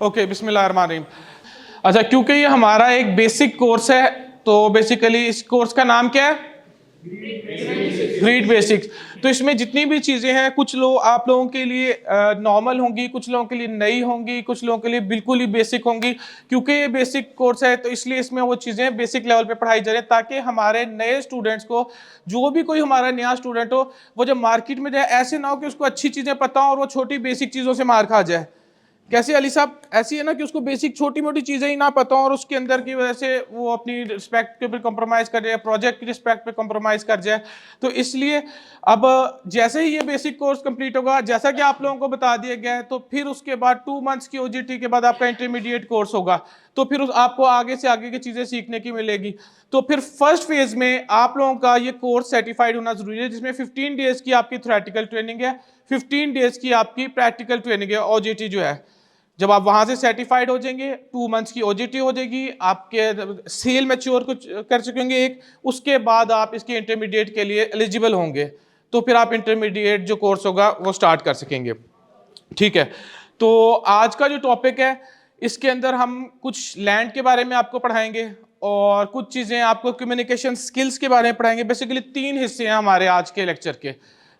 Okay, बिस्मिल्लाहिर्रहमानिर्रहीम। अच्छा, क्योंकि ये हमारा एक बेसिक कोर्स है तो बेसिकली इस कोर्स का नाम क्या है? Greed basics. तो इसमें जितनी भी चीज़ें हैं, कुछ लोग आप लोगों के लिए नॉर्मल होंगी, कुछ लोगों के लिए नई होंगी, कुछ लोगों के लिए बिल्कुल ही बेसिक होंगी। क्योंकि ये बेसिक कोर्स है तो इसलिए इसमें वो चीज़ें बेसिक लेवल पे पढ़ाई जा रही है, ताकि हमारे नए स्टूडेंट्स को, जो भी कोई हमारा नया स्टूडेंट हो, वो जब मार्केट में जाए ऐसे ना हो कि उसको अच्छी चीज़ें पता हो और वो छोटी बेसिक चीज़ों से मार खा जाए। कैसे अली साहब? ऐसी है ना कि उसको बेसिक छोटी मोटी चीजें ही ना पता हो और उसके अंदर की वजह से वो अपनी रिस्पेक्ट के ऊपर कॉम्प्रोमाइज कर जाए, प्रोजेक्ट की रिस्पेक्ट पे कॉम्प्रोमाइज कर जाए। तो इसलिए अब जैसे ही ये बेसिक कोर्स कंप्लीट होगा, जैसा कि आप लोगों को बता दिया गया है, तो फिर उसके बाद 2 मंथ्स की ओजीटी के बाद आपका इंटरमीडिएट कोर्स होगा। तो फिर आपको आगे से आगे की चीजें सीखने की मिलेगी। तो फिर फर्स्ट फेज में आप लोगों का ये कोर्स सर्टिफाइड होना जरूरी है, जिसमें 15 डेज की आपकी थ्योरेटिकल ट्रेनिंग है, 15 डेज की आपकी प्रैक्टिकल ट्रेनिंग है, ओजीटी जो है। जब आप वहां से सर्टिफाइड हो जाएंगे, 2 मंथ्स की ओजीटी हो जाएगी, आपके सेल मैच्योर कर चुकेंगे एक, उसके बाद आप इसके इंटरमीडिएट के लिए एलिजिबल होंगे। तो फिर आप इंटरमीडिएट जो कोर्स होगा वो स्टार्ट कर सकेंगे। ठीक है, तो आज का जो टॉपिक है इसके अंदर हम कुछ लैंड के बारे में आपको पढ़ाएंगे और कुछ चीज़ें आपको कम्युनिकेशन स्किल्स के बारे में पढ़ाएंगे। बेसिकली 3 हिस्से हैं हमारे आज के लेक्चर के।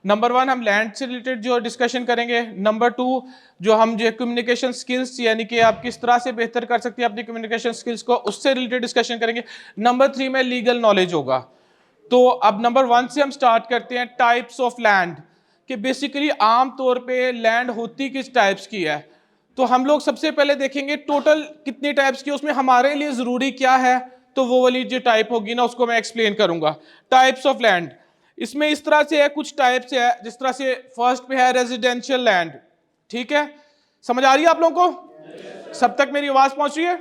नंबर 1 हम लैंड से रिलेटेड जो डिस्कशन करेंगे। नंबर 2 जो हम जो कम्युनिकेशन स्किल्स, यानी कि आप किस तरह से बेहतर कर सकते हैं अपनी कम्युनिकेशन स्किल्स को, उससे रिलेटेड डिस्कशन करेंगे। नंबर 3 में लीगल नॉलेज होगा। तो अब नंबर 1 से हम स्टार्ट करते हैं, टाइप्स ऑफ लैंड, कि बेसिकली आम तौर पे लैंड होती किस टाइप्स की है। तो हम लोग सबसे पहले देखेंगे टोटल कितनी टाइप्स की, उसमें हमारे लिए जरूरी क्या है, तो वो वाली जो टाइप होगी ना उसको मैं एक्सप्लेन करूंगा। टाइप्स ऑफ लैंड, इसमें इस तरह से है, कुछ टाइप्स है। जिस तरह से फर्स्ट पे है रेजिडेंशियल लैंड। ठीक है, समझ आ रही है आप लोगों को? सब तक मेरी आवाज पहुंच रही है?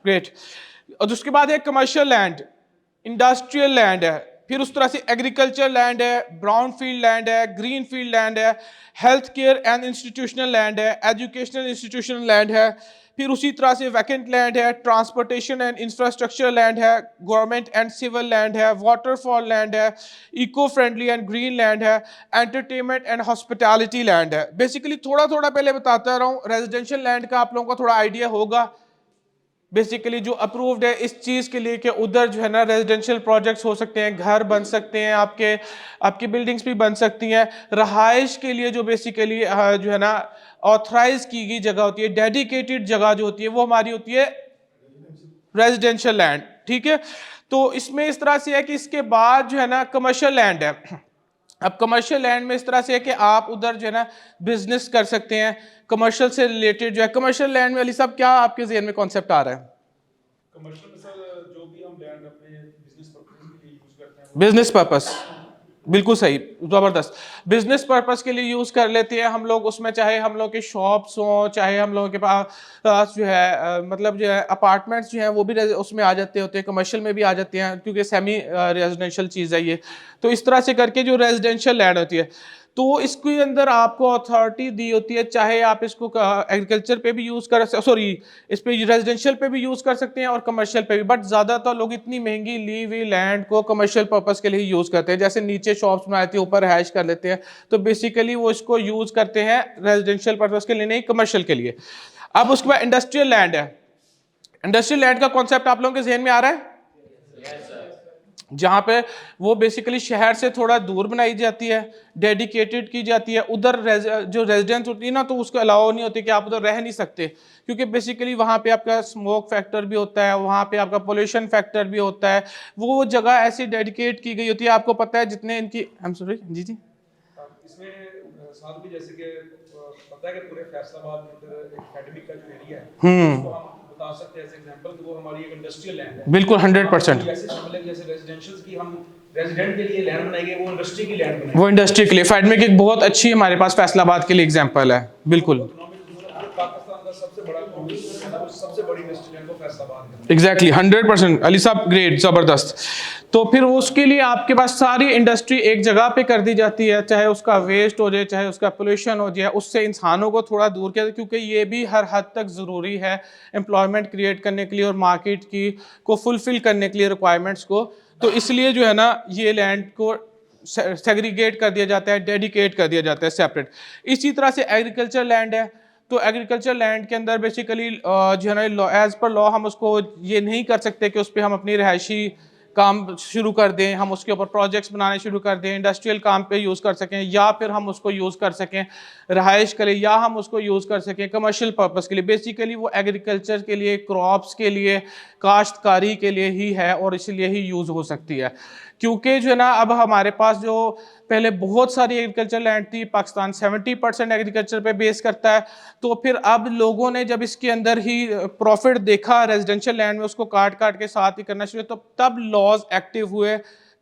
ग्रेट। और उसके बाद है कमर्शियल लैंड, इंडस्ट्रियल लैंड है, फिर उस तरह से एग्रीकल्चर लैंड है, ब्राउन फील्ड लैंड है, ग्रीन फील्ड लैंड है, health care and institutional land है, एजुकेशनल इंस्टीट्यूशनल लैंड है, फिर उसी तरह से वैकेंट लैंड है, ट्रांसपोर्टेशन एंड इंफ्रास्ट्रक्चर लैंड है, गवर्नमेंट एंड सिविल लैंड है, वाटरफॉल लैंड है, eco friendly and green land है, एंटरटेनमेंट एंड हॉस्पिटैलिटी लैंड है। बेसिकली थोड़ा थोड़ा पहले बताता रहा हूँ। रेजिडेंशियल लैंड का आप लोगों को थोड़ा आइडिया होगा, बेसिकली जो अप्रूव्ड है इस चीज़ के लिए कि उधर जो है ना रेजिडेंशियल प्रोजेक्ट्स हो सकते हैं, घर बन सकते हैं, आपकी बिल्डिंग्स भी बन सकती हैं। रहाइश के लिए जो बेसिकली जो है ना ऑथराइज की गई जगह होती है, डेडिकेटेड जगह जो होती है, वो हमारी होती है रेजिडेंशियल लैंड। ठीक है, तो इसमें इस तरह से है कि इसके बाद जो है ना कमर्शियल लैंड है। अब कमर्शियल लैंड में इस तरह से है कि आप उधर जो है ना बिजनेस कर सकते हैं, कमर्शियल से रिलेटेड जो है। कमर्शियल लैंड में अली साहब क्या आपके ज़हन में कॉन्सेप्ट आ रहा है? कमर्शियल में सर जो भी हम लैंड अपने बिजनेस पर्पस के लिए यूज करते हैं, बिजनेस पर्पस, बिल्कुल सही, जबरदस्त। बिजनेस पर्पस के लिए यूज कर लेते हैं हम लोग उसमें, चाहे हम लोग के शॉप्स हों, चाहे हम लोगों के पास जो है मतलब जो है अपार्टमेंट्स जो हैं वो भी उसमें आ जाते होते हैं, कमर्शियल में भी आ जाते हैं, क्योंकि सेमी रेजिडेंशियल चीज़ है ये। तो इस तरह से करके जो रेजिडेंशियल लैंड होती है, तो इसके अंदर आपको अथॉरिटी दी होती है, चाहे आप इसको एग्रीकल्चर पे भी यूज़ कर, सॉरी इस पे रेजिडेंशियल पे भी यूज़ कर सकते हैं और कमर्शियल पे भी। बट ज़्यादातर लोग इतनी महंगी ली हुई लैंड को कमर्शियल पर्पस के लिए यूज़ करते हैं। जैसे नीचे शॉप्स बनाई थी, ऊपर हैश कर लेते हैं, तो बेसिकली वो इसको यूज़ करते हैं रेजिडेंशियल पर्पस के लिए, नहीं कमर्शियल के लिए। अब उसके बाद इंडस्ट्रियल लैंड है। इंडस्ट्रियल लैंड का कॉन्सेप्ट आप लोगों के जहन में आ रहा है? जहां पे वो बेसिकली शहर से थोड़ा दूर बनाई जाती है, डेडिकेटेड की जाती है, उधर जो रेजिडेंस होती है ना, तो उसको अलाउ नहीं होती कि आप उधर रह नहीं सकते, क्योंकि बेसिकली वहां पे आपका स्मोक फैक्टर भी होता है, वहां पे आपका पोल्यूशन फैक्टर भी होता है। वो जगह ऐसी डेडिकेट की गई होती है, आपको पता है जितने इनकी, हम सॉरी जी जी इसमें साथ भी जैसे कि पता है कि पूरे फैसलाबाद में इधर एकेडमिक का जो एरिया है उसको हम बता सकते हैं एज एग्जांपल कि वो हमारी एक इंडस्ट्रियल लैंड है। बिल्कुल 100%। ऐसे शामिल है जैसे रेजिडेंशियल की हम रेजिडेंट के लिए लैंड बनाएंगे, वो इंडस्ट्री की लैंड बनाएंगे। वो इंडस्ट्री के लिए फैडमिक एक बहुत अच्छी हमारे पास फैसलाबाद के लिए एग्जाम्पल है। बिल्कुल पाकिस्तान का सबसे बड़ा सबसे बड़ी इंडस्ट्री लैंड वो फैसलाबाद है। एग्जैक्टली 100%। अली साहब ग्रेट, जबरदस्त। तो फिर उसके लिए आपके पास सारी इंडस्ट्री एक जगह पे कर दी जाती है, चाहे उसका वेस्ट हो जाए, चाहे उसका पोल्यूशन हो जाए, उससे इंसानों को थोड़ा दूर किया, क्योंकि ये भी हर हद तक ज़रूरी है एम्प्लॉयमेंट क्रिएट करने के लिए और मार्केट की को फुलफिल करने के लिए रिक्वायरमेंट्स को। तो इसलिए जो है ना ये लैंड को सेग्रीगेट कर दिया जाता है, डेडिकेट कर दिया जाता है सेपरेट। इसी तरह से एग्रीकल्चर लैंड है, तो एग्रीकल्चर लैंड के अंदर बेसिकली जो है ना एज पर लॉ हम उसको ये नहीं कर सकते कि उस पर हम अपनी रिहायशी काम शुरू कर दें, हम उसके ऊपर प्रोजेक्ट्स बनाने शुरू कर दें, इंडस्ट्रियल काम पे यूज़ कर सकें, या फिर हम उसको यूज़ कर सकें रहाइश के लिए, या हम उसको यूज़ कर सकें कमर्शियल पर्पस के लिए। बेसिकली वो एग्रीकल्चर के लिए, क्रॉप्स के लिए, काश्तकारी के लिए ही है और इसलिए ही यूज़ हो सकती है। क्योंकि जो है ना अब हमारे पास जो पहले बहुत सारी एग्रीकल्चर लैंड थी, पाकिस्तान 70% एग्रीकल्चर पे बेस करता है, तो फिर अब लोगों ने जब इसके अंदर ही प्रॉफिट देखा रेजिडेंशियल लैंड में, उसको काट काट के साथ ही करना शुरू, तो तब लॉज एक्टिव हुए,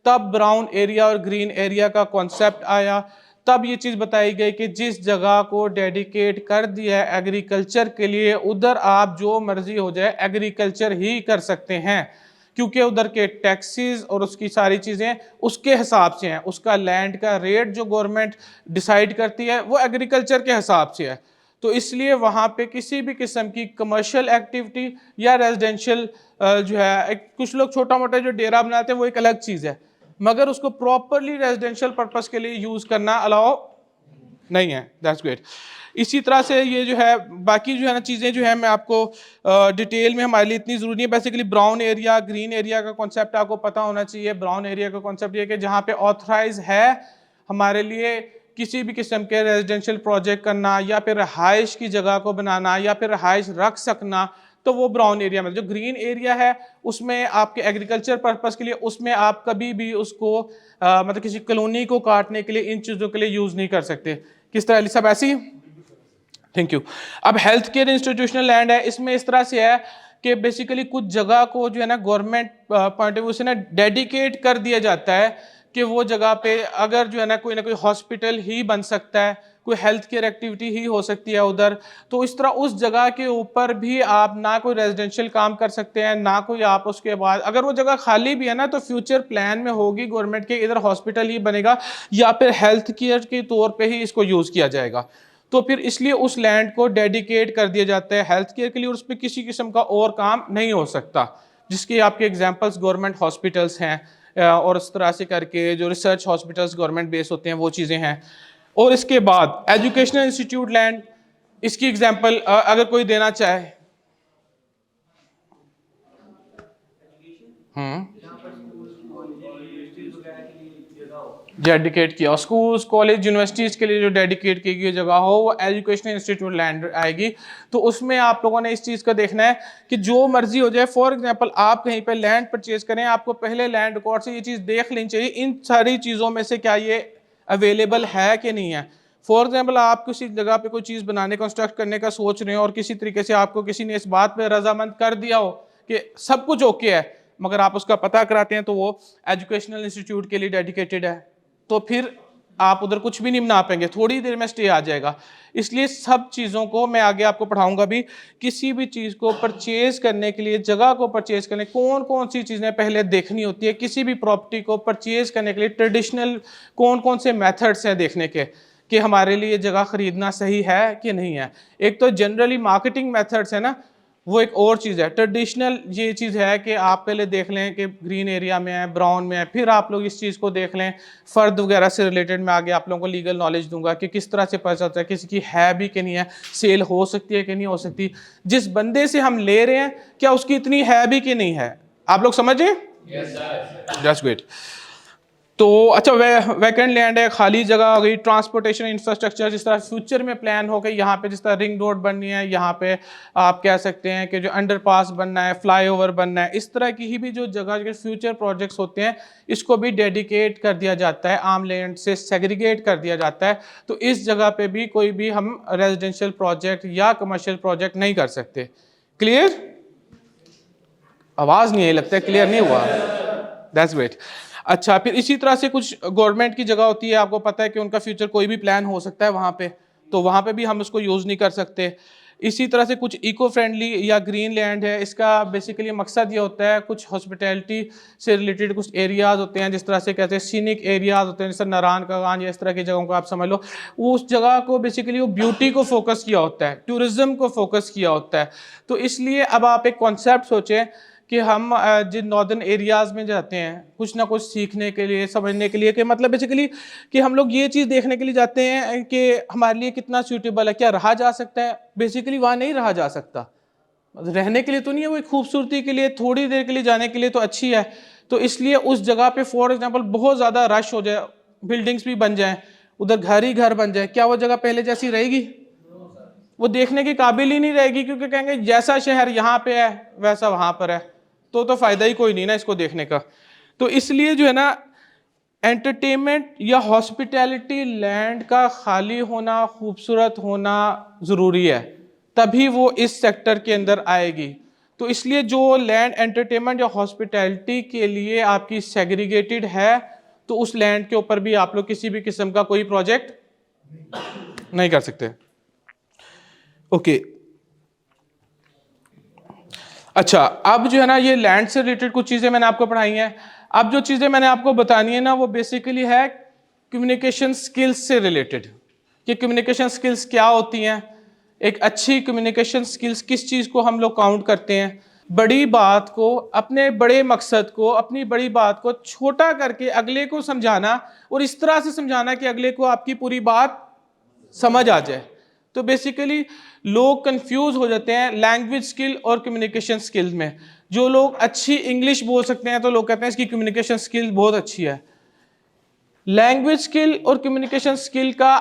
तब ब्राउन एरिया और ग्रीन एरिया का कॉन्सेप्ट आया, तब ये चीज़ बताई गई कि जिस जगह को डेडिकेट कर दिया है एग्रीकल्चर के लिए, उधर आप जो मर्जी हो जाए एग्रीकल्चर ही कर सकते हैं, क्योंकि उधर के टैक्सेस और उसकी सारी चीज़ें उसके हिसाब से हैं। उसका लैंड का रेट जो गवर्नमेंट डिसाइड करती है वो एग्रीकल्चर के हिसाब से है। तो इसलिए वहाँ पे किसी भी किस्म की कमर्शियल एक्टिविटी या रेजिडेंशियल जो है, कुछ लोग छोटा मोटा जो डेरा बनाते हैं वो एक अलग चीज़ है, मगर उसको प्रॉपरली रेजिडेंशियल पर्पस के लिए यूज़ करना अलाउ नहीं है। That's great. इसी तरह से ये जो है बाकी जो है ना चीज़ें जो है मैं आपको डिटेल में हमारे लिए इतनी ज़रूरी नहीं है। Basically brown area green area का कॉन्सेप्ट आपको पता होना चाहिए। ब्राउन एरिया का कॉन्सेप्ट ये कि जहाँ पे ऑथराइज है हमारे लिए किसी भी किस्म के रेजिडेंशियल प्रोजेक्ट करना, या फिर रहाइश की जगह को बनाना, या फिर रहाइश रख सकना, तो वो ब्राउन एरिया में। जो ग्रीन एरिया है उसमें आपके एग्रीकल्चर पर्पस के लिए, उसमें आप कभी भी उसको मतलब किसी कॉलोनी को काटने के लिए, इन चीज़ों के लिए यूज़ नहीं कर सकते। किस तरह अली साहब ऐसी? Thank you. अब हेल्थ केयर इंस्टीट्यूशनल लैंड है, इसमें इस तरह से है कि बेसिकली कुछ जगह को जो है ना गवर्नमेंट पॉइंट ऑफ व्यू से ना डेडिकेट कर दिया जाता है कि वो जगह पे अगर जो है ना कोई हॉस्पिटल ही बन सकता है, कोई हेल्थ केयर एक्टिविटी ही हो सकती है उधर, तो इस तरह उस जगह के ऊपर भी आप ना कोई रेजिडेंशियल काम कर सकते हैं, ना कोई आप उसके बाद अगर वो जगह खाली भी है ना, तो फ्यूचर प्लान में होगी गवर्नमेंट के इधर हॉस्पिटल ही बनेगा या फिर हेल्थ केयर के तौर पर ही इसको यूज़ किया जाएगा। तो फिर इसलिए उस लैंड को डेडिकेट कर दिया जाता है हेल्थ केयर के लिए, और उस पर किसी किस्म का और काम नहीं हो सकता, जिसके आपके एग्जांपल्स गवर्नमेंट हॉस्पिटल्स हैं, और इस तरह से करके जो रिसर्च हॉस्पिटल्स गवर्नमेंट बेस होते हैं वो चीज़ें हैं। और इसके बाद एजुकेशनल इंस्टीट्यूट लैंड, इसकी एग्जांपल अगर कोई देना चाहे। डेडिकेट किया स्कूल्स कॉलेज यूनिवर्सिटीज़ के लिए जो डेडिकेट की गई जगह हो वो एजुकेशनल इंस्टीट्यूट लैंड आएगी। तो उसमें आप लोगों ने इस चीज़ का देखना है कि जो मर्जी हो जाए, फॉर एग्जांपल आप कहीं पे लैंड परचेज करें, आपको पहले लैंड रिकॉर्ड से ये चीज़ देख लेनी चाहिए इन सारी चीज़ों में से क्या ये अवेलेबल है कि नहीं है। फॉर एग्जाम्पल आप किसी जगह पे कोई चीज़ बनाने कंस्ट्रक्ट करने का सोच रहे हो और किसी तरीके से आपको किसी ने इस बात पर रजामंद कर दिया हो कि सब कुछ ओके है, मगर आप उसका पता कराते हैं तो वो एजुकेशनल इंस्टीट्यूट के लिए डेडिकेटेड है, तो फिर आप उधर कुछ भी नहीं बना पाएंगे, थोड़ी देर में स्टे आ जाएगा। इसलिए सब चीज़ों को मैं आगे आपको पढ़ाऊंगा भी, किसी भी चीज़ को परचेज करने के लिए, जगह को परचेज करने कौन कौन सी चीज़ें पहले देखनी होती है। किसी भी प्रॉपर्टी को परचेज करने के लिए ट्रेडिशनल कौन कौन से मेथड्स हैं देखने के कि हमारे लिए जगह खरीदना सही है कि नहीं है। एक तो जनरली मार्केटिंग मेथड्स है ना, वो एक और चीज़ है। ट्रेडिशनल ये चीज़ है कि आप पहले देख लें कि ग्रीन एरिया में है, ब्राउन में है, फिर आप लोग इस चीज़ को देख लें। फ़र्द वगैरह से रिलेटेड मैं आगे आप लोगों को लीगल नॉलेज दूंगा कि किस तरह से पता चलता है किसी की है भी कि नहीं है, सेल हो सकती है कि नहीं हो सकती, जिस बंदे से हम ले रहे हैं क्या उसकी इतनी है भी कि नहीं है। आप लोग समझे? Just wait. तो अच्छा, वैकेंट लैंड है, खाली जगह हो गई। ट्रांसपोर्टेशन इंफ्रास्ट्रक्चर, जिस तरह फ्यूचर में प्लान हो गई, यहाँ पे जिस तरह रिंग रोड बननी है, यहाँ पे आप कह सकते हैं कि जो अंडरपास बनना है, फ्लाईओवर बनना है, इस तरह की ही भी जो जगह के फ्यूचर प्रोजेक्ट्स होते हैं इसको भी डेडिकेट कर दिया जाता है, आम लैंड से सेग्रीगेट कर दिया जाता है। तो इस जगह पे भी कोई भी हम रेजिडेंशियल प्रोजेक्ट या कमर्शियल प्रोजेक्ट नहीं कर सकते। क्लियर? आवाज़ नहीं है, लगता है क्लियर नहीं हुआ। That's great. अच्छा, फिर इसी तरह से कुछ गवर्नमेंट की जगह होती है, आपको पता है कि उनका फ्यूचर कोई भी प्लान हो सकता है वहाँ पे, तो वहाँ पे भी हम उसको यूज़ नहीं कर सकते। इसी तरह से कुछ इको फ्रेंडली या ग्रीन लैंड है, इसका बेसिकली मकसद ये होता है, कुछ हॉस्पिटैलिटी से रिलेटेड कुछ एरियाज़ होते हैं, जिस तरह से कहते हैं सीनिक एरियाज़ होते हैं, जैसे नारायण का गान या इस तरह की जगहों को आप समझ लो। उस जगह को बेसिकली वो ब्यूटी को फोकस किया होता है, टूरिज़्म को फोकस किया होता है। तो इसलिए अब आप एक कॉन्सेप्ट सोचें कि हम जिन नॉर्दर्न एरियाज़ में जाते हैं कुछ ना कुछ सीखने के लिए, समझने के लिए, कि मतलब बेसिकली कि हम लोग ये चीज़ देखने के लिए जाते हैं कि हमारे लिए कितना सूटेबल है, क्या रहा जा सकता है। बेसिकली वहाँ नहीं रहा जा सकता, रहने के लिए तो नहीं है, वो एक खूबसूरती के लिए थोड़ी देर के लिए जाने के लिए तो अच्छी है। तो इसलिए उस जगह पे फॉर एग्जांपल बहुत ज़्यादा रश हो जाए, बिल्डिंग्स भी बन जाएं, उधर घर ही घर बन जाए, क्या वो जगह पहले जैसी रहेगी? वो देखने के काबिल ही नहीं रहेगी, क्योंकि कहेंगे जैसा शहर यहाँ पे है वैसा वहाँ पर है, तो फ़ायदा ही कोई नहीं ना इसको देखने का। तो इसलिए जो है ना, एंटरटेनमेंट या हॉस्पिटैलिटी लैंड का खाली होना, खूबसूरत होना ज़रूरी है, तभी वो इस सेक्टर के अंदर आएगी। तो इसलिए जो लैंड एंटरटेनमेंट या हॉस्पिटैलिटी के लिए आपकी सेग्रीगेटेड है, तो उस लैंड के ऊपर भी आप लोग किसी भी किस्म का कोई प्रोजेक्ट नहीं कर सकते। ओके अच्छा, अब जो है ना, ये लैंड से रिलेटेड कुछ चीज़ें मैंने आपको पढ़ाई हैं। अब जो चीज़ें मैंने आपको बतानी है ना, वो बेसिकली है कम्युनिकेशन स्किल्स से रिलेटेड, कि कम्युनिकेशन स्किल्स क्या होती हैं, एक अच्छी कम्युनिकेशन स्किल्स किस चीज़ को हम लोग काउंट करते हैं। बड़ी बात को, अपने बड़े मकसद को, अपनी बड़ी बात को छोटा करके अगले को समझाना, और इस तरह से समझाना कि अगले को आपकी पूरी बात समझ आ जाए। तो बेसिकली लोग कंफ्यूज हो जाते हैं लैंग्वेज स्किल और कम्युनिकेशन स्किल में। जो लोग अच्छी इंग्लिश बोल सकते हैं तो लोग कहते हैं इसकी कम्युनिकेशन स्किल बहुत अच्छी है। लैंग्वेज स्किल और कम्युनिकेशन स्किल का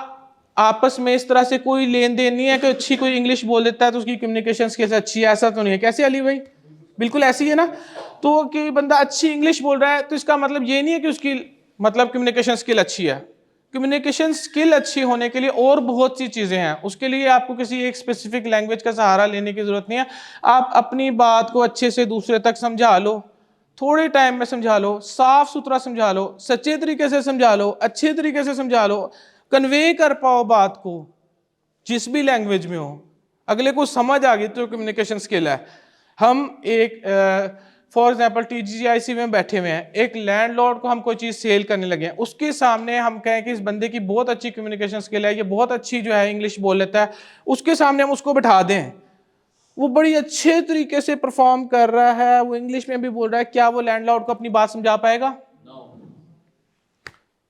आपस में इस तरह से कोई लेन देन नहीं है कि अच्छी कोई इंग्लिश बोल देता है तो उसकी कम्युनिकेशन स्किल्स अच्छी है, ऐसा तो नहीं है। कैसे अली भाई? बिल्कुल ऐसी है ना। तो कि बंदा अच्छी इंग्लिश बोल रहा है तो इसका मतलब ये नहीं है कि उसकी मतलब कम्युनिकेशन स्किल अच्छी है। कम्युनिकेशन स्किल अच्छी होने के लिए और बहुत सी चीज़ें हैं, उसके लिए आपको किसी एक स्पेसिफिक लैंग्वेज का सहारा लेने की ज़रूरत नहीं है। आप अपनी बात को अच्छे से दूसरे तक समझा लो, थोड़े टाइम में समझा लो, साफ सुथरा समझा लो, सच्चे तरीके से समझा लो, अच्छे तरीके से समझा लो, कन्वे कर पाओ बात को जिस भी लैंग्वेज में हो, अगले को समझ आ गई तो कम्युनिकेशन स्किल है। हम एक फॉर एग्जाम्पल TGIC में बैठे हुए हैं, एक लैंडलॉर्ड को हम कोई चीज़ सेल करने लगे हैं, उसके सामने हम कहें कि इस बंदे की बहुत अच्छी कम्युनिकेशन स्किल है, ये बहुत अच्छी जो है इंग्लिश बोल लेता है, उसके सामने हम उसको बैठा दें, वो बड़ी अच्छे तरीके से परफॉर्म कर रहा है, वो इंग्लिश में भी बोल रहा है, क्या वो लैंडलॉर्ड को अपनी बात समझा पाएगा?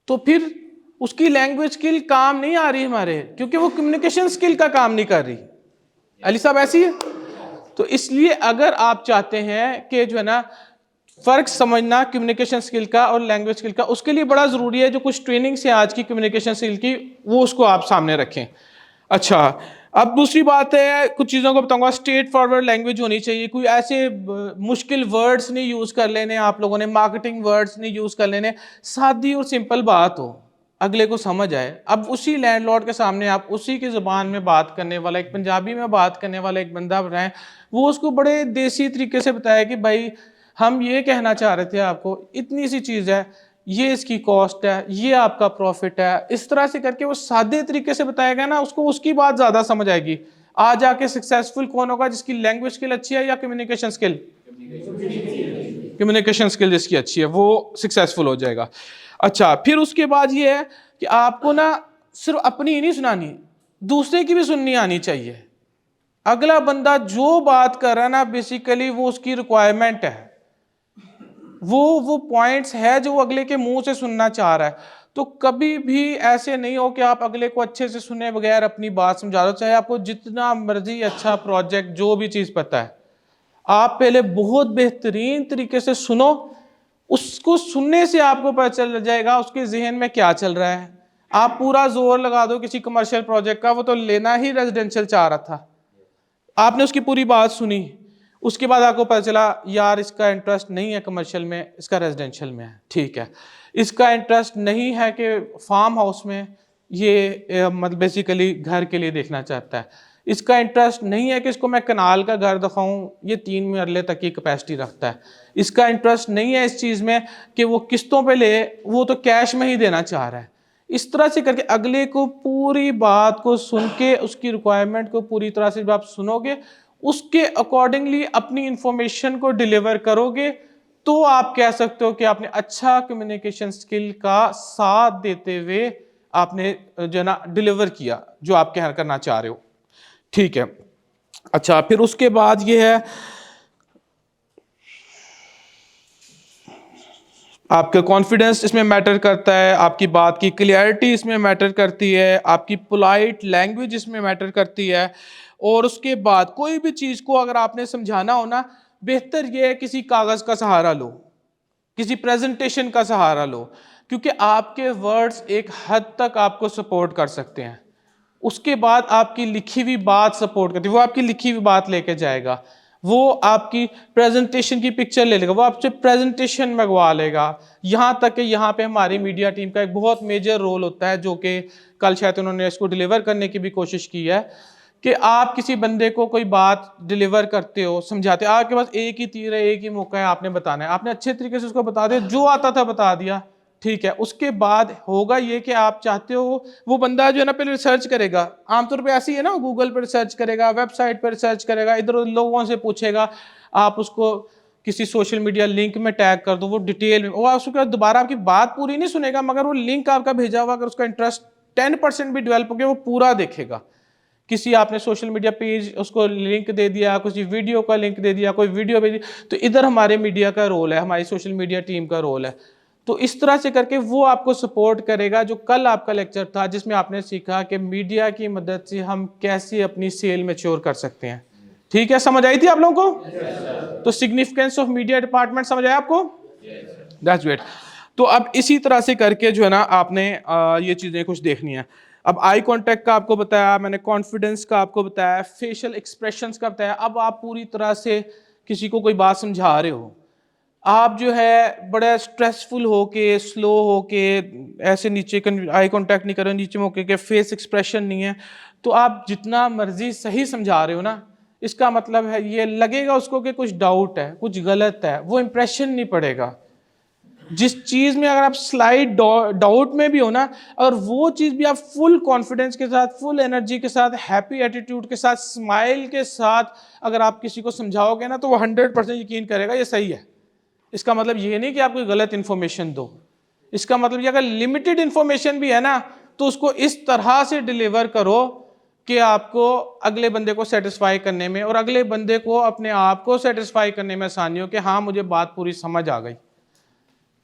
तो फिर उसकी लैंग्वेज स्किल काम नहीं आ रही हमारे, क्योंकि वो कम्युनिकेशन स्किल का काम नहीं कर रही। अली साहब ऐसी है। तो इसलिए अगर आप चाहते हैं कि जो है ना फर्क समझना कम्युनिकेशन स्किल का और लैंग्वेज स्किल का, उसके लिए बड़ा ज़रूरी है जो कुछ ट्रेनिंग्स है आज की कम्युनिकेशन स्किल की, वो उसको आप सामने रखें। अच्छा, अब दूसरी बात है, कुछ चीज़ों को बताऊंगा। स्ट्रेट फॉरवर्ड लैंग्वेज होनी चाहिए, कोई ऐसे मुश्किल वर्ड्स नहीं यूज़ कर लेने आप लोगों ने, मार्केटिंग वर्ड्स नहीं यूज़ कर लेने, सादी और सिंपल बात हो, अगले को समझ आए। अब उसी लैंडलॉर्ड के सामने आप उसी की ज़ुबान में बात करने वाला, एक पंजाबी में बात करने वाला एक बंदा बनाएं, वो उसको बड़े देसी तरीके से बताया कि भाई हम ये कहना चाह रहे थे आपको, इतनी सी चीज़ है, ये इसकी कॉस्ट है, ये आपका प्रॉफिट है, इस तरह से करके वो सादे तरीके से बताएगा ना, उसको उसकी बात ज़्यादा समझ आएगी। आज आके सक्सेसफुल कौन होगा? जिसकी लैंग्वेज स्किल अच्छी है या कम्युनिकेशन स्किल? कम्युनिकेशन स्किल जिसकी अच्छी है वो सक्सेसफुल हो जाएगा। अच्छा, फिर उसके बाद ये है कि आपको ना सिर्फ अपनी ही नहीं सुनानी, दूसरे की भी सुननी आनी चाहिए। अगला बंदा जो बात कर रहा है ना, बेसिकली वो उसकी रिक्वायरमेंट है, वो पॉइंट्स है जो वो अगले के मुंह से सुनना चाह रहा है। तो कभी भी ऐसे नहीं हो कि आप अगले को अच्छे से सुने बगैर अपनी बात समझा दो, चाहे आपको जितना मर्जी अच्छा प्रोजेक्ट जो भी चीज़ पता है, आप पहले बहुत बेहतरीन तरीके से सुनो, उसको सुनने से आपको पता चल जाएगा उसके जहन में क्या चल रहा है। आप पूरा जोर लगा दो किसी कमर्शियल प्रोजेक्ट का, वो तो लेना ही रेजिडेंशियल चाह रहा था, आपने उसकी पूरी बात सुनी, उसके बाद आपको पता चला यार इसका इंटरेस्ट नहीं है कमर्शियल में, इसका रेजिडेंशियल में है, ठीक है। इसका इंटरेस्ट नहीं है कि फार्म हाउस में, ये मतलब बेसिकली घर के लिए देखना चाहता है। इसका इंटरेस्ट नहीं है कि इसको मैं कनाल का घर दिखाऊं, ये 3 मरले तक की कैपेसिटी रखता है। इसका इंटरेस्ट नहीं है इस चीज़ में कि वो किस्तों पे ले, वो तो कैश में ही देना चाह रहा है। इस तरह से करके अगले को पूरी बात को सुन के, उसकी रिक्वायरमेंट को पूरी तरह से जब आप सुनोगे, उसके अकॉर्डिंगली अपनी इंफॉर्मेशन को डिलीवर करोगे, तो आप कह सकते हो कि आपने अच्छा कम्युनिकेशन स्किल का साथ देते हुए आपने जो ना डिलीवर किया जो आप करना चाह रहे हो, ठीक है। अच्छा, फिर उसके बाद ये है आपका कॉन्फिडेंस इसमें मैटर करता है, आपकी बात की क्लियरिटी इसमें मैटर करती है, आपकी पोलाइट लैंग्वेज इसमें मैटर करती है। और उसके बाद कोई भी चीज़ को अगर आपने समझाना हो ना, बेहतर ये है किसी कागज़ का सहारा लो, किसी प्रेजेंटेशन का सहारा लो, क्योंकि आपके वर्ड्स एक हद तक आपको सपोर्ट कर सकते हैं। उसके बाद आपकी लिखी हुई बात सपोर्ट करती है, वो आपकी लिखी हुई बात लेके जाएगा, वो आपकी प्रेजेंटेशन की पिक्चर ले लेगा, वो आपसे प्रेजेंटेशन मंगवा लेगा। यहाँ तक कि यहाँ पे हमारी मीडिया टीम का एक बहुत मेजर रोल होता है, जो कि कल शायद उन्होंने इसको डिलीवर करने की भी कोशिश की है, कि आप किसी बंदे को कोई बात डिलीवर करते हो, समझाते हो, आपके पास एक ही तीर है, एक ही मौका है, आपने बताना है, आपने अच्छे तरीके से उसको बता दिया, जो आता था बता दिया, ठीक है। उसके बाद होगा ये कि आप चाहते हो वो बंदा जो है ना पहले रिसर्च करेगा, आमतौर पे ऐसी है ना, गूगल पर रिसर्च करेगा, वेबसाइट पर रिसर्च करेगा, इधर उधर लोगों से पूछेगा, आप उसको किसी सोशल मीडिया लिंक में टैग कर दो, वो डिटेल में, वो उसके बाद दोबारा आपकी बात पूरी नहीं सुनेगा, मगर वो लिंक आपका भेजा हुआ, अगर उसका इंटरेस्ट 10% भी डेवलप हो गया, वो पूरा देखेगा। किसी आपने सोशल मीडिया पेज उसको लिंक दे दिया, किसी वीडियो का लिंक दे दिया, कोई वीडियो भेजी, तो इधर हमारे मीडिया का रोल है, हमारी सोशल मीडिया टीम का रोल है। तो इस तरह से करके वो आपको सपोर्ट करेगा। जो कल आपका लेक्चर था जिसमें आपने सीखा कि मीडिया की मदद से हम कैसे अपनी सेल मैच्योर कर सकते हैं, ठीक है, समझ आई थी आप लोगों को? तो सिग्निफिकेंस ऑफ मीडिया डिपार्टमेंट समझ आया आपको? That's great. तो अब इसी तरह से करके जो है ना आपने ये चीज़ें कुछ देखनी है। अब आई कांटेक्ट का आपको बताया मैंने, कॉन्फिडेंस का आपको बताया, फेशियल एक्सप्रेशंस का बताया। अब आप पूरी तरह से किसी को कोई बात समझा रहे हो, आप जो है बड़ा स्ट्रेसफुल होके, स्लो होके, ऐसे नीचे आई कांटेक्ट नहीं कर रहे हो, नीचे होके के फेस एक्सप्रेशन नहीं है, तो आप जितना मर्जी सही समझा रहे हो ना, इसका मतलब है ये लगेगा उसको कि कुछ डाउट है, कुछ गलत है, वो इंप्रेशन नहीं पड़ेगा। जिस चीज में अगर आप स्लाइड डाउट में भी हो ना, और वो चीज भी आप फुल कॉन्फिडेंस के साथ, फुल एनर्जी के साथ, हैप्पी एटीट्यूड के साथ, स्माइल के साथ अगर आप किसी को समझाओगे ना, तो वो 100% यकीन करेगा ये सही है। इसका मतलब ये नहीं कि आप कोई गलत इंफॉर्मेशन दो, इसका मतलब ये अगर लिमिटेड इंफॉर्मेशन भी है ना, तो उसको इस तरह से डिलीवर करो कि आपको अगले बंदे को सेटिस्फाई करने में और अगले बंदे को अपने आप को सेटिस्फाई करने में आसानी हो कि हाँ मुझे बात पूरी समझ आ गई।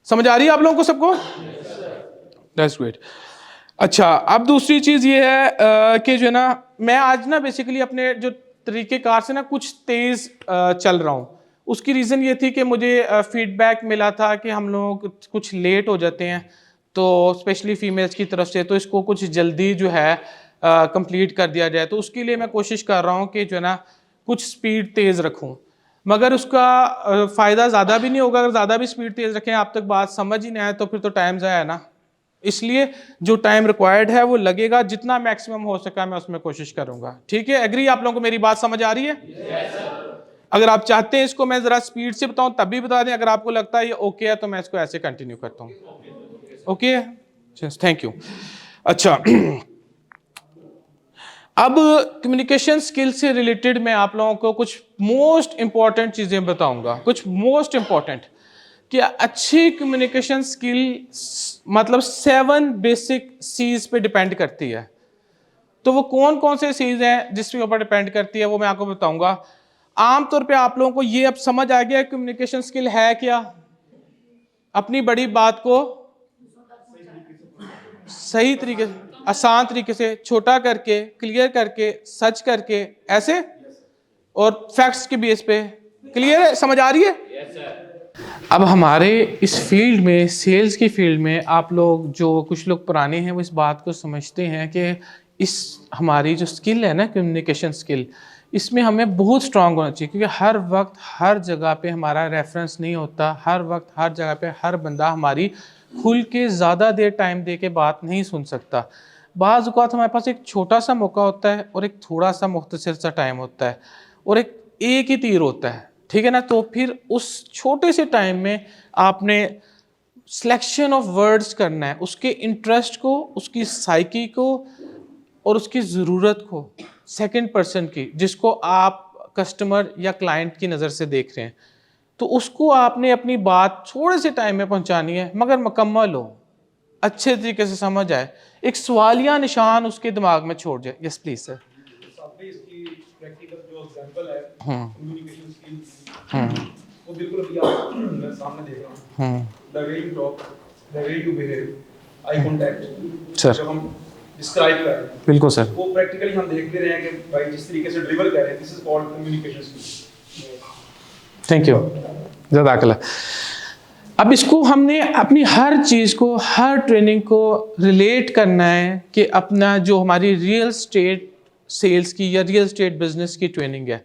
समझ आ रही है आप लोगों को सबको? That's great. अच्छा, अब दूसरी चीज ये है कि जो है ना, मैं आज ना बेसिकली अपने जो तरीकेकार से ना कुछ तेज चल रहा हूँ। उसकी रीज़न ये थी कि मुझे फीडबैक मिला था कि हम लोग कुछ लेट हो जाते हैं, तो स्पेशली फीमेल्स की तरफ से, तो इसको कुछ जल्दी जो है कंप्लीट कर दिया जाए। तो उसके लिए मैं कोशिश कर रहा हूँ कि जो है ना कुछ स्पीड तेज़ रखूँ, मगर उसका फ़ायदा ज़्यादा भी नहीं होगा। अगर ज़्यादा भी स्पीड तेज़ रखें, आप तक बात समझ ही नहीं आए, तो फिर तो टाइम ज़ाया है ना। इसलिए जो टाइम रिक्वायर्ड है वो लगेगा, जितना मैक्सिमम हो सका मैं उसमें कोशिश करूंगा। ठीक है, एग्री? आप लोगों को मेरी बात समझ आ रही है? अगर आप चाहते हैं इसको मैं जरा स्पीड से बताऊं तब भी बता दें, अगर आपको लगता है ये ओके है तो मैं इसको ऐसे कंटिन्यू करता हूं। Okay, thank you. अच्छा, अब कम्युनिकेशन स्किल से रिलेटेड मैं आप लोगों को कुछ मोस्ट इंपॉर्टेंट चीजें बताऊंगा, कुछ मोस्ट इंपॉर्टेंट, कि अच्छी कम्युनिकेशन स्किल मतलब 7 बेसिक सीज पे डिपेंड करती है। तो वो कौन कौन से सीज हैं जिसके ऊपर डिपेंड करती है वो मैं आपको बताऊंगा। आमतौर पे आप लोगों को ये अब समझ आ गया कम्युनिकेशन स्किल है क्या? अपनी बड़ी बात को सही तरीके से, आसान तरीके से, छोटा करके, क्लियर करके, सच करके, ऐसे, और फैक्ट्स के बेस पे। क्लियर है? समझ आ रही है? अब हमारे इस फील्ड में, सेल्स की फील्ड में, आप लोग जो कुछ लोग पुराने हैं वो इस बात को समझते हैं कि इस हमारी जो स्किल है ना, कम्युनिकेशन स्किल, इसमें हमें बहुत स्ट्रांग होना चाहिए, क्योंकि हर वक्त हर जगह पे हमारा रेफरेंस नहीं होता, हर वक्त हर जगह पे हर बंदा हमारी खुल के ज़्यादा देर टाइम दे के बात नहीं सुन सकता। बाज़ औक़ात हमारे पास एक छोटा सा मौका होता है और एक थोड़ा सा मुख्तसर सा टाइम होता है और एक ही तीर होता है, ठीक है ना। तो फिर उस छोटे से टाइम में आपने सिलेक्शन ऑफ वर्ड्स करना है, उसके इंटरेस्ट को, उसकी साइकी को और उसकी ज़रूरत को, सेकंड पर्सन की, जिसको आप कस्टमर या क्लाइंट की नज़र से देख रहे हैं, तो उसको आपने अपनी बात थोड़े से टाइम में पहुंचानी है, मगर मुकम्मल हो, अच्छे तरीके से समझ आए, एक सवालिया निशान उसके दिमाग में छोड़ जाए। Yes please sir. इसकी प्रैक्टिकल जो एग्जांपल है कम्युनिकेशन स्किल्स, वो बिल्कुल अभी आप मैं सामने देख रहा हूँ, the way you talk, the way you behave, eye contact sir जो हम डिस्क्राइब कर रहे हैं, बिल्कुल सर, वो प्रैक्टिकली हम देख भी रहे हैं कि भाई जिस तरीके से डिलीवर कर रहे हैं, this is called communication skill. Thank you जज़ाकल्लाह। अब इसको हमने अपनी हर चीज़ को, हर ट्रेनिंग को रिलेट करना है कि अपना जो हमारी रियल स्टेट सेल्स की या रियल स्टेट बिजनेस की ट्रेनिंग है,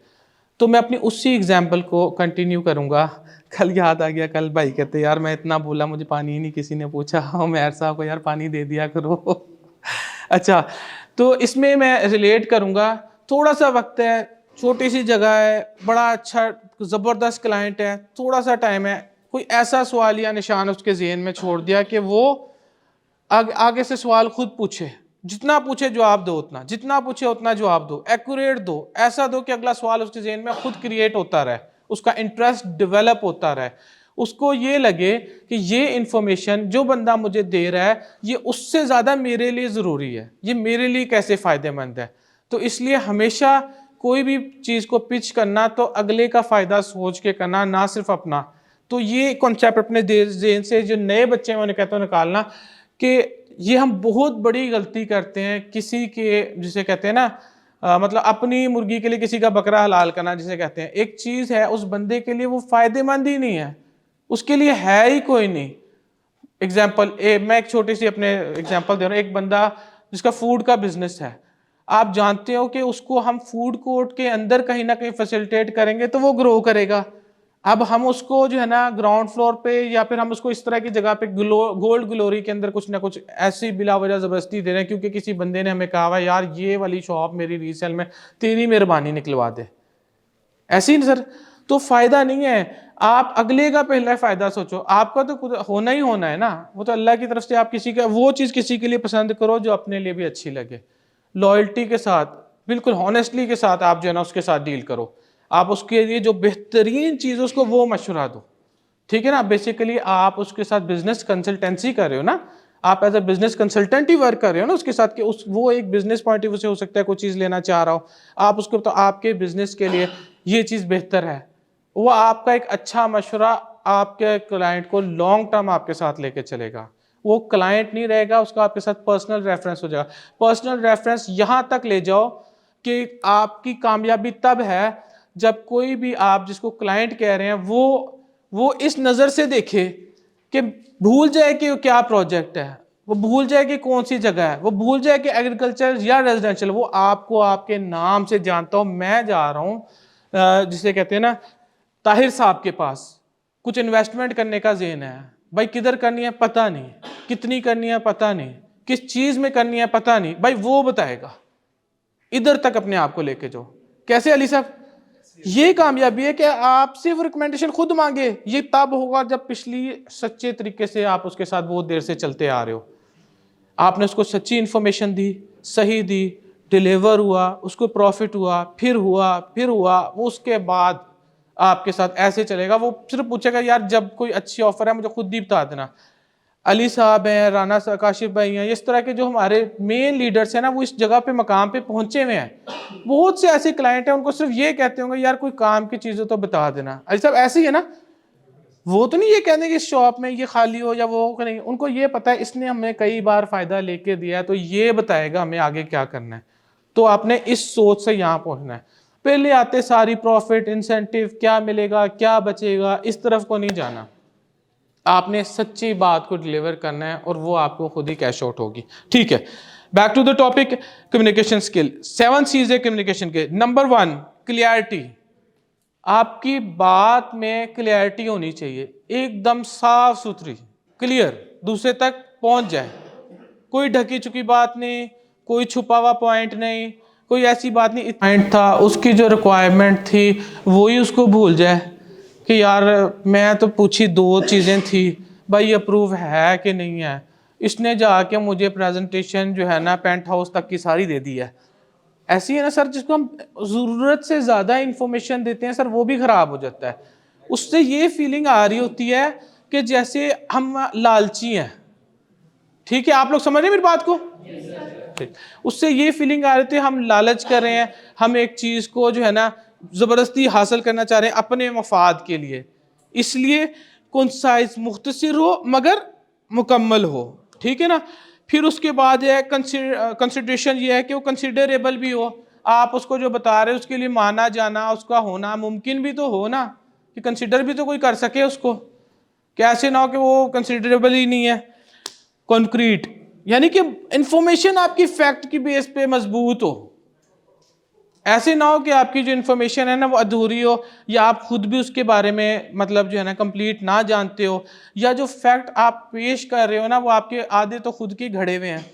तो मैं अपनी उसी एग्जांपल को कंटिन्यू करूँगा। कल याद आ गया, कल भाई कहते यार मैं इतना बोला मुझे पानी ही नहीं किसी ने पूछा, उमैर साहब को यार पानी दे दिया करो। अच्छा, तो इसमें मैं रिलेट करूँगा, थोड़ा सा वक्त है, छोटी सी जगह है, बड़ा अच्छा ज़बरदस्त क्लाइंट है, थोड़ा सा टाइम है, कोई ऐसा सवाल या निशान उसके ज़हन में छोड़ दिया कि वो आगे से सवाल खुद पूछे, जितना पूछे जवाब दो उतना, जितना पूछे उतना जवाब दो, एक्यूरेट दो, ऐसा दो कि अगला सवाल उसके ज़हन में खुद क्रिएट होता रहे, उसका इंटरेस्ट डेवलप होता रहे, उसको ये लगे कि ये इंफॉर्मेशन जो बंदा मुझे दे रहा है ये उससे ज़्यादा मेरे लिए ज़रूरी है, ये मेरे लिए कैसे फ़ायदेमंद है। तो इसलिए हमेशा कोई भी चीज़ को पिच करना तो अगले का फ़ायदा सोच के करना, ना सिर्फ अपना। तो ये कॉन्सेप्ट अपने ज़हन से जो नए बच्चे हैं उन्हें कहता हूँ निकालना कि ये हम बहुत बड़ी गलती करते हैं, किसी के जिसे कहते हैं ना मतलब अपनी मुर्गी के लिए किसी का बकरा हलाल करना जिसे कहते हैं। एक चीज़ है उस बंदे के लिए वो फ़ायदेमंद ही नहीं है, उसके लिए है ही कोई नहीं। एग्जाम्पल मैं एक छोटी सी अपने एग्जाम्पल दे रहा हूँ। एक बंदा जिसका फूड का बिजनेस है, आप जानते हो कि उसको हम फूड कोर्ट के अंदर कहीं ना कहीं फैसिलिटेट करेंगे तो वो ग्रो करेगा। अब हम उसको जो है ना ग्राउंड फ्लोर पे या फिर हम उसको इस तरह की जगह पे गोल्ड ग्लोरी के अंदर कुछ ना कुछ ऐसी बिला वजह ज़बरदस्ती दे रहे हैं क्योंकि किसी बंदे ने हमें कहा हुआ यार ये वाली शॉप मेरी रीसेल में तेरी मेहरबानी निकलवा दे, ऐसी नहीं सर, तो फायदा नहीं है। आप अगले का पहला फायदा सोचो, आपका तो खुद होना ही होना है ना, वो तो अल्लाह की तरफ से आप किसी का वो चीज़ किसी के लिए पसंद करो जो अपने लिए भी अच्छी लगे, लॉयल्टी के साथ, बिल्कुल हॉनेस्टली के साथ आप जो है ना उसके साथ डील करो, आप उसके लिए जो बेहतरीन चीज़ उसको वो मशवरा दो, ठीक है ना। बेसिकली आप उसके साथ बिजनेस कंसल्टेंसी कर रहे हो ना, आप एज ए बिजनेस कंसल्टेंट ही वर्क कर रहे हो ना उसके साथ कि उस वो एक बिजनेस पॉइंट ऑफ व्यू से हो सकता है कोई चीज़ लेना चाह रहा हो, आप उसको तो आपके बिजनेस के लिए ये चीज़ बेहतर है, वो आपका एक अच्छा मशवरा आपके क्लाइंट को लॉन्ग टर्म आपके साथ लेके चलेगा। वो क्लाइंट नहीं रहेगा, उसका आपके साथ पर्सनल रेफरेंस हो जाएगा। पर्सनल रेफरेंस यहाँ तक ले जाओ कि आपकी कामयाबी तब है जब कोई भी आप जिसको क्लाइंट कह रहे हैं वो इस नज़र से देखे कि भूल जाए कि क्या प्रोजेक्ट है, वो भूल जाए कि कौन सी जगह है, वो भूल जाए कि एग्रीकल्चर या रेजिडेंशियल, वो आपको आपके नाम से जानता हो। मैं जा रहा हूँ जिसे कहते हैं ना ताहिर साहब के पास, कुछ इन्वेस्टमेंट करने का ज़हन है भाई, किधर करनी है पता नहीं, कितनी करनी है पता नहीं, किस चीज़ में करनी है पता नहीं, भाई वो बताएगा, इधर तक अपने आप को लेके जाओ। कैसे अली साहब, ये कामयाबी है कि आप सिर्फ रिकमेंडेशन खुद मांगे, ये तब होगा जब पिछली सच्चे तरीके से आप उसके साथ बहुत देर से चलते आ रहे हो, आपने उसको सच्ची इन्फॉर्मेशन दी, सही दी, डिलीवर हुआ, उसको प्रॉफिट हुआ, फिर हुआ, वो उसके बाद आपके साथ ऐसे चलेगा। वो सिर्फ पूछेगा यार जब कोई अच्छी ऑफर है मुझे खुद ही बता देना। अली साहब हैं, राना काशिफ भाई हैं, इस तरह के जो हमारे मेन लीडर्स हैं ना, वो इस जगह पे मकाम पे पहुंचे हुए हैं। बहुत से ऐसे क्लाइंट हैं उनको सिर्फ ये कहते होंगे यार कोई काम की चीज़ हो तो बता देना। अली साहब ऐसे ही है ना, वो तो नहीं ये कहते कि इस शॉप में ये खाली हो या वो हो, नहीं, उनको ये पता है इसने हमें कई बार फायदा लेके दिया है तो ये बताएगा हमें आगे क्या करना है। तो आपने इस सोच से यहाँ पहुंचना है। पहले आते सारी प्रॉफिट, इंसेंटिव, क्या मिलेगा, क्या बचेगा, इस तरफ को नहीं जाना। आपने सच्ची बात को डिलीवर करना है और वो आपको खुद ही कैश आउट होगी। ठीक है, back to the topic, communication skill. 7 C's है कम्युनिकेशन के। Number 1 clarity. आपकी बात में क्लियरिटी होनी चाहिए, एकदम साफ सुथरी, क्लियर, दूसरे तक पहुंच जाए, कोई ढकी चुकी बात नहीं, कोई छुपा हुआ पॉइंट नहीं, कोई ऐसी बात नहीं पॉइंट था उसकी जो रिक्वायरमेंट थी वही उसको भूल जाए कि यार मैं तो पूछी 2 चीज़ें थी, भाई अप्रूव है कि नहीं है, इसने जाके मुझे प्रेजेंटेशन जो है ना पेंट हाउस तक की सारी दे दी है। ऐसी है ना सर, जिसको हम ज़रूरत से ज़्यादा इंफॉर्मेशन देते हैं सर वो भी ख़राब हो जाता है। उससे ये फीलिंग आ रही होती है कि जैसे हम लालची हैं। ठीक है, आप लोग समझ रहे हैं मेरी बात को? ठीक, उससे ये फीलिंग आ रही थी हम लालच कर रहे हैं, हम एक चीज़ को जो है ना ज़बरदस्ती हासिल करना चाह रहे हैं अपने मफाद के लिए। इसलिए कंसाइज, मुख्तसर हो मगर मुकम्मल हो, ठीक है ना। फिर उसके बाद है कंसिडरेशन, ये है कि वो कंसिडरेबल भी हो, आप उसको जो बता रहे हो उसके लिए माना जाना, उसका होना मुमकिन भी तो हो ना, कि कंसिडर भी तो कोई कर सके उसको, कैसे ना हो कि वो कंसिडरेबल ही नहीं है। कॉन्क्रीट यानी कि इंफॉर्मेशन आपकी फैक्ट की बेस पे मजबूत हो, ऐसे ना हो कि आपकी जो इन्फॉर्मेशन है ना वो अधूरी हो, या आप खुद भी उसके बारे में मतलब जो है ना कंप्लीट ना जानते हो, या जो फैक्ट आप पेश कर रहे हो ना वो आपके आधे तो खुद के घड़े हुए हैं,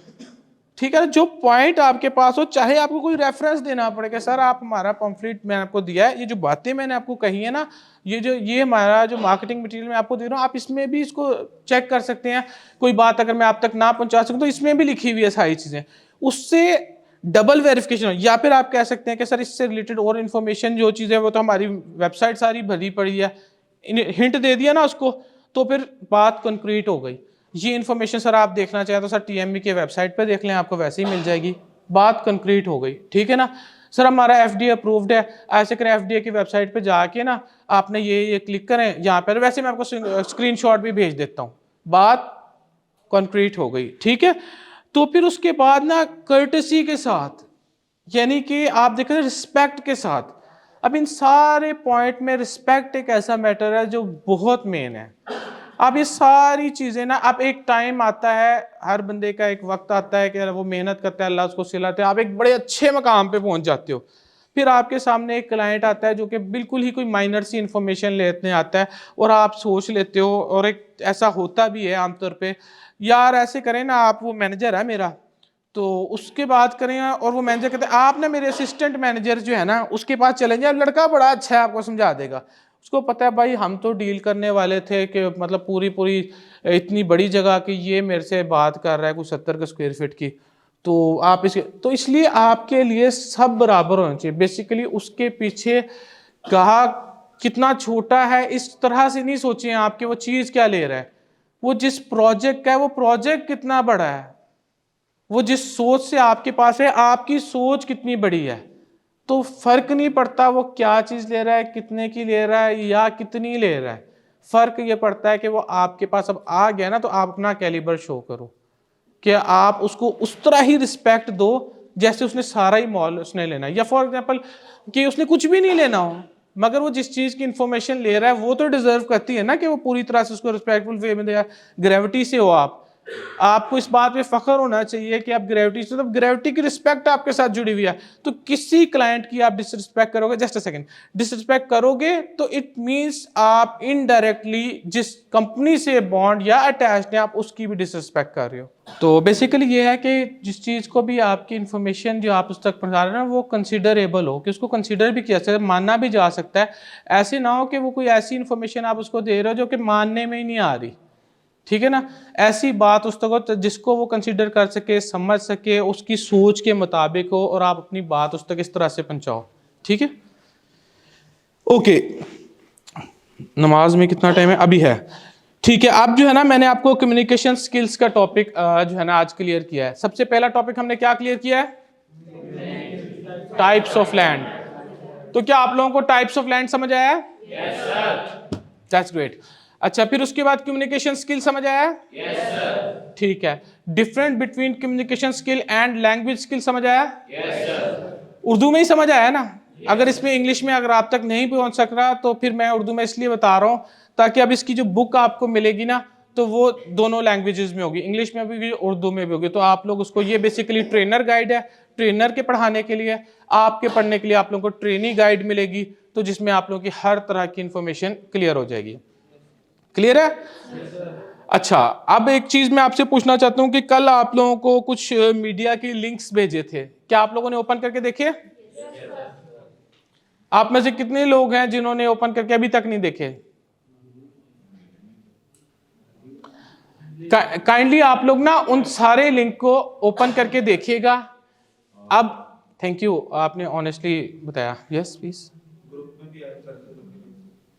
ठीक है ना। जो पॉइंट आपके पास हो, चाहे आपको कोई रेफरेंस देना पड़े कि सर आप हमारा पम्फलेट मैंने आपको दिया है, ये जो बातें मैंने आपको कही है ना, ये हमारा जो मार्केटिंग मटेरियल मैं आपको दे रहा हूँ, आप इसमें भी इसको चेक कर सकते हैं, कोई बात अगर मैं आप तक ना पहुंचा सकूँ तो इसमें भी लिखी हुई है सारी चीज़ें, उससे डबल वेरिफिकेशन हो। या फिर आप कह सकते हैं कि सर इससे रिलेटेड और इन्फॉर्मेशन जो चीज़ है वो तो हमारी वेबसाइट सारी भरी पड़ी है, हिंट दे दिया ना उसको, तो फिर बात कंक्रीट हो गई। ये इन्फॉर्मेशन सर आप देखना चाहें तो सर टीएमबी के वेबसाइट पे देख लें, आपको वैसे ही मिल जाएगी, बात कंक्रीट हो गई, ठीक है ना। सर हमारा एफडीए अप्रूव्ड है, ऐसे करें एफडीए की वेबसाइट पे जाके ना आपने ये क्लिक करें यहाँ पर, वैसे मैं आपको स्क्रीनशॉट भी भेज देता हूँ, बात कंक्रीट हो गई, ठीक है। तो फिर उसके बाद ना कर्टसी के साथ, यानी कि आप देखें रिस्पेक्ट के साथ, अब इन सारे पॉइंट में रिस्पेक्ट एक ऐसा मैटर है जो बहुत मेन है। अब ये सारी चीज़ें ना, अब एक टाइम आता है, हर बंदे का एक वक्त आता है कि वो मेहनत करता है, अल्लाह उसको सिलाते हैं, आप एक बड़े अच्छे मकाम पे पहुंच जाते हो, फिर आपके सामने एक क्लाइंट आता है जो कि बिल्कुल ही कोई माइनर सी इन्फॉर्मेशन लेने आता है, और आप सोच लेते हो, और एक ऐसा होता भी है आमतौर पे, यार ऐसे करें ना, आप वो मैनेजर है मेरा, तो उसके बात करें, और वो मैनेजर कहते हैं आप ना मेरे असिस्टेंट मैनेजर जो है ना उसके पास चले जाए, लड़का बड़ा अच्छा है आपको समझा देगा। उसको पता है भाई हम तो डील करने वाले थे कि मतलब पूरी पूरी इतनी बड़ी जगह की, ये मेरे से बात कर रहा है कुछ 70 के स्क्वायर फीट की, तो आप इसके, तो इसलिए आपके लिए सब बराबर होना चाहिए। बेसिकली उसके पीछे कहा कितना छोटा है इस तरह से नहीं सोचिए आप कि वो चीज़ क्या ले रहा है, वो जिस प्रोजेक्ट का है वो प्रोजेक्ट कितना बड़ा है, वो जिस सोच से आपके पास है आपकी सोच कितनी बड़ी है, तो फर्क नहीं पड़ता वो क्या चीज ले रहा है, कितने की ले रहा है या कितनी ले रहा है, फर्क ये पड़ता है कि वो आपके पास अब आ गया ना, तो आप अपना कैलिबर शो करो कि आप उसको उस तरह ही रिस्पेक्ट दो जैसे उसने सारा ही मॉल उसने लेना है, या फॉर एग्जांपल कि उसने कुछ भी नहीं लेना हो मगर वो जिस चीज की इंफॉर्मेशन ले रहा है वो तो डिजर्व करती है ना कि वो पूरी तरह से उसको रिस्पेक्टफुल वे में दे, ग्रेविटी से हो। आपको इस बात पे फख्र होना चाहिए कि आप ग्रेविटी से, मतलब ग्रेविटी की रिस्पेक्ट आपके साथ जुड़ी हुई है, तो किसी क्लाइंट की आप डिसरिस्पेक्ट करोगे, जस्ट अ सेकंड, डिसरिस्पेक्ट करोगे तो इट मींस आप इनडायरेक्टली जिस कंपनी से बॉन्ड या अटैच्ड है आप उसकी भी डिसरिस्पेक्ट कर रहे हो। तो बेसिकली ये है कि जिस चीज़ को भी आपकी इन्फॉर्मेशन जो आप उस तक पहुंचा रहे हैं वो कंसिडरेबल हो, कि उसको कंसिडर भी किया सकता है, मानना भी जा सकता है, ऐसे ना हो कि वो कोई ऐसी इन्फॉर्मेशन आप उसको दे रहे हो जो कि मानने में ही नहीं आ रही, ठीक है ना। ऐसी बात उस तक जिसको वो कंसीडर कर सके, समझ सके, उसकी सोच के मुताबिक हो, और आप अपनी बात उस तक इस तरह से पहुंचाओ, ठीक है। ओके, नमाज में कितना टाइम है? अभी है, ठीक है। अब जो है ना मैंने आपको कम्युनिकेशन स्किल्स का टॉपिक जो है ना आज क्लियर किया है। सबसे पहला टॉपिक हमने क्या क्लियर किया है? Types of land. तो क्या आप लोगों को टाइप्स ऑफ लैंड समझ आया? Yes sir. That's great. अच्छा, फिर उसके बाद कम्युनिकेशन स्किल समझ आया? Yes sir. ठीक है। Different between communication skill and language skill समझ आया? Yes sir. उर्दू में ही समझ आया ना? अगर इसमें इंग्लिश में अगर आप तक नहीं पहुंच सक रहा तो फिर मैं उर्दू में इसलिए बता रहा हूँ ताकि अब इसकी जो बुक आपको मिलेगी ना तो वो दोनों लैंग्वेजेस में होगी, इंग्लिश में भी उर्दू में भी होगी, तो आप लोग उसको, ये बेसिकली ट्रेनर गाइड है, ट्रेनर के पढ़ाने के लिए, आपके पढ़ने के लिए आप लोगों को ट्रेनी गाइड मिलेगी, तो जिसमें आप लोगों की हर तरह की इंफॉर्मेशन क्लियर हो जाएगी। क्लियर है? अच्छा, अब एक चीज मैं आपसे पूछना चाहता हूं कि कल आप लोगों को कुछ मीडिया की लिंक्स भेजे थे, क्या आप लोगों ने ओपन करके देखे? आप में से कितने लोग हैं जिन्होंने ओपन करके अभी तक नहीं देखे? काइंडली आप लोग ना उन सारे लिंक को ओपन करके देखिएगा। अब थैंक यू, आपने ऑनेस्टली बताया। Yes please.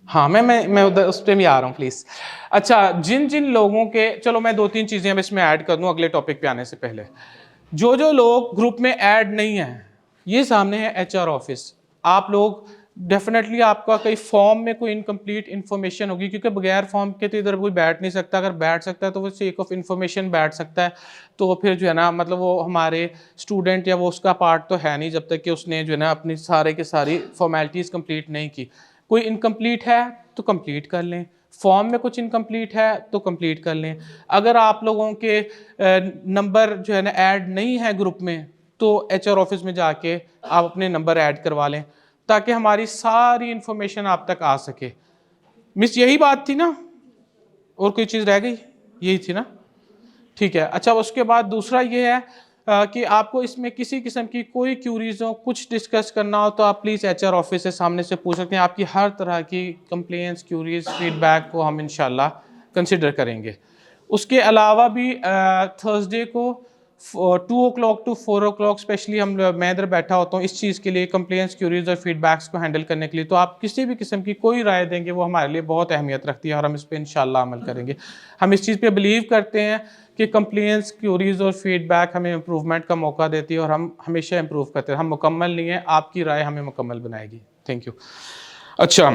हाँ, मैं उधर उस पर भी आ रहा हूँ प्लीज। अच्छा, जिन जिन लोगों के, चलो मैं 2-3 चीजें अब इसमें ऐड कर दूं अगले टॉपिक पे आने से पहले। जो जो लोग ग्रुप में ऐड नहीं है, ये सामने है HR ऑफिस, आप लोग डेफिनेटली आपका कहीं फॉर्म में कोई इनकम्प्लीट इन्फॉर्मेशन होगी, क्योंकि बगैर फॉर्म के तो इधर कोई बैठ नहीं सकता। अगर बैठ सकता है तो वो सेक ऑफ इन्फॉर्मेशन बैठ सकता है, तो फिर जो है ना मतलब वो हमारे स्टूडेंट या वो उसका पार्ट तो है नहीं जब तक कि उसने जो है ना अपनी सारे की सारी फॉर्मेलिटीज़ कंप्लीट नहीं की। कोई इनकम्प्लीट है तो कंप्लीट कर लें, फॉर्म में कुछ इनकम्प्लीट है तो कंप्लीट कर लें। अगर आप लोगों के नंबर जो है ना ऐड नहीं है ग्रुप में, तो HR ऑफिस में जाके आप अपने नंबर ऐड करवा लें, ताकि हमारी सारी इंफॉर्मेशन आप तक आ सके। मिस यही बात थी ना, और कोई चीज़ रह गई? यही थी ना, ठीक है। अच्छा, उसके बाद दूसरा ये है कि आपको इसमें किसी किस्म की कोई क्यूरीज हो, कुछ डिस्कस करना हो, तो आप प्लीज़ HR ऑफिस से सामने से पूछ सकते हैं। आपकी हर तरह की कंप्लेंट्स, क्यूरीज, फीडबैक को हम इंशाल्लाह कंसिडर करेंगे। उसके अलावा भी थर्सडे को 2 o'clock to 4 o'clock स्पेशली मैं इधर बैठा होता हूँ इस चीज़ के लिए, कंप्लेंट्स, क्यूरीज और फीडबैक्स को हैंडल करने के लिए। तो आप किसी भी किस्म की कोई राय देंगे वो हमारे लिए बहुत अहमियत रखती है, और हम इस पर इंशाल्लाह अमल करेंगे। हम इस चीज़ पे बिलीव करते हैं कि कंप्लेंट्स, क्यूरीज और फीडबैक हमें इम्प्रूवमेंट का मौका देती है, और हम हमेशा इम्प्रूव करते हैं। हम मुकम्मल नहीं हैं, आपकी राय हमें मुकम्मल बनाएगी। Thank you. अच्छा,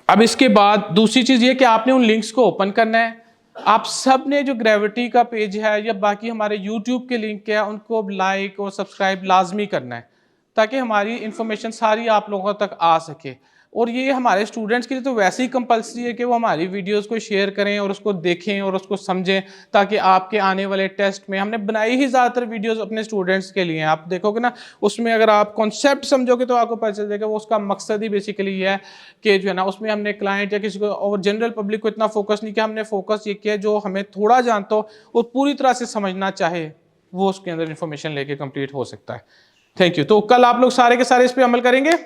अब इसके बाद दूसरी चीज़ ये कि आपने उन लिंक्स को ओपन करना है। आप सब ने जो ग्रेविटी का पेज है या बाकी हमारे यूट्यूब के लिंक है, उनको लाइक और सब्सक्राइब लाजमी करना है, ताकि हमारी इंफॉर्मेशन सारी आप लोगों तक आ सके। और ये हमारे स्टूडेंट्स के लिए तो वैसे ही कंपलसरी है कि वो हमारी वीडियोस को शेयर करें और उसको देखें और उसको समझें, ताकि आपके आने वाले टेस्ट में, हमने बनाई ही ज़्यादातर वीडियोस अपने स्टूडेंट्स के लिए हैं। आप देखोगे ना, उसमें अगर आप कॉन्सेप्ट समझोगे तो आपको पता चल जाएगा वो उसका मकसद ही बेसिकली ये है कि जो है ना उसमें हमने क्लाइंट या किसी को और जनरल पब्लिक को इतना फोकस नहीं किया। हमने फोकस ये किया जो हमें थोड़ा जानता हो और पूरी तरह से समझना चाहे, वो उसके अंदर इंफॉर्मेशन लेके कंप्लीट हो सकता है। Thank you. तो कल आप लोग सारे के सारे इस पे अमल करेंगे?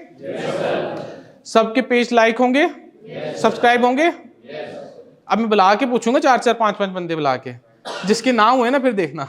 सबके पेज लाइक होंगे, सब्सक्राइब होंगे? अब मैं बुला के पूछूंगा 4-4, 5-5 बंदे बुला के, जिसके नाम हुए ना फिर देखना।